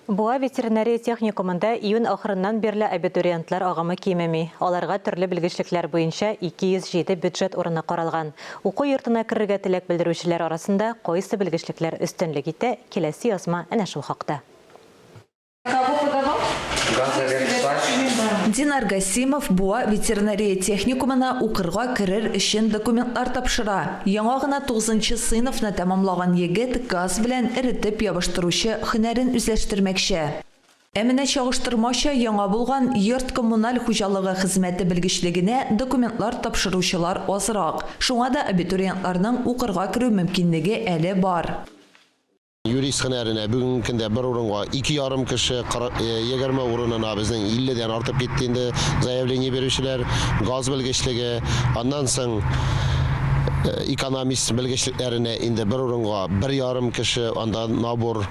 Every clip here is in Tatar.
Буа ветеринария техникумында июнь ахырынан берле абитуриентлар агымы кимеми. Аларга төрле белгечлекләр буенча 207 бюджет урыны каралган. Уку йортына керергә теләк белдерүчеләр арасында кайсы белгечлекләр өстенлек итә? Киләсе язма әнә шул хакта. Динар Гасимов Буа ветеринария техникумына укырга керер өчен документлар тапшыра. Яңа гына 9-нчы сыйныфны тәмамлаган егет газ белән эритеп ябыштыручы һөнәрен үзләштермәкче. Әмінә чагыштырмача яңа булган йорт коммуналь хуҗалыгы хезмәте белгечлегенә документлар тапшыручылар азрак. Шуңа да абитуриентларның укырга керү мөмкинлеге әле бар. Юрист һөнәренә бүгенге көндә бер урынга 2,5 кеше 20 урынына безнең 50-дән артып китте инде заявление бирүчеләр, газ белгечлеге, аннан соң экономист белгечләренә инде бер урынга 1,5 кеше, анда набор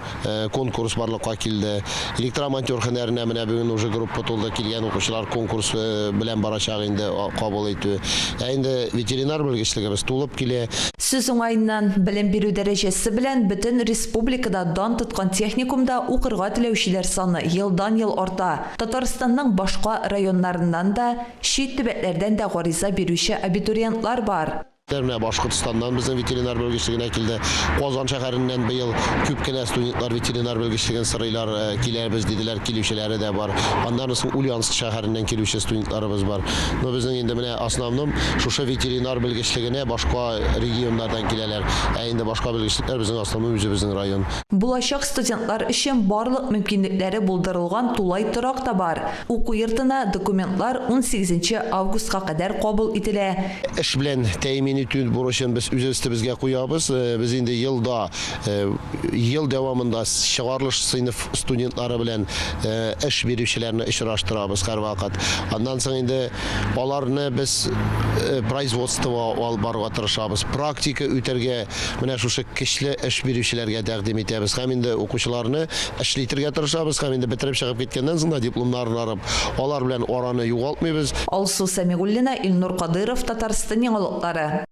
конкурс барлыкка килде. Электромонтер һөнәренә менә бүген уже группа тулды килгән укучылар конкурс белән барачак инде кабул итү. Инде ветеринар белгечлегебез тулып килә. Сүз уңайыннан белем бирү дәрәҗәсе белән бөтен республикада дан тоткан техникумда укырга теләүчеләр саны елдан-ел арта. Татарстанның башка районнарыннан да, чит төбәкләрдән дә гариза бирүче абитуриентлар бар. Башкортстаннан безнең ветеринар белгечлегенә килде. Казан шәһәреннән быел күп кенә студентлар ветеринар белгечлеген сорыйлар, киләбез диделәр, килүчеләре дә бар. Аннан соң Ульяновск шәһәреннән килүче студентларыбыз бар. Но безнең инде менә основном шушы ветеринар белгечлегенә башка регионнардан киләләр. Инде башка белгечлекләр безнең основном үзебезнең район. Булачак студентлар өчен барлык мөмкинлекләре булдырылган тулай торак та бар. Уку йортына документлар 18 августка кадәр кабул ителә. Эш белән тәэмин итү бурычын без үзебезгә куябыз. Без инде ел дәвамында чыгарылыш сыйныф студентлары белән эш бирүчеләрне очраштырабыз һәр вакыт. Аннан соң инде аларны без производствога алып барырга тырышабыз. Практика үтәргә менә шушы көчле эш бирүчеләргә тәкъдим итәбез. Һәм инде укучыларны эшлитергә тырышабыз. Һәм инде бетереп чыгып киткәннән соң дипломнарын алып, алар белән араны югалтмыйбыз. Алсу Самигуллина, Илнур Кадыров, Татарстан яңалыклары.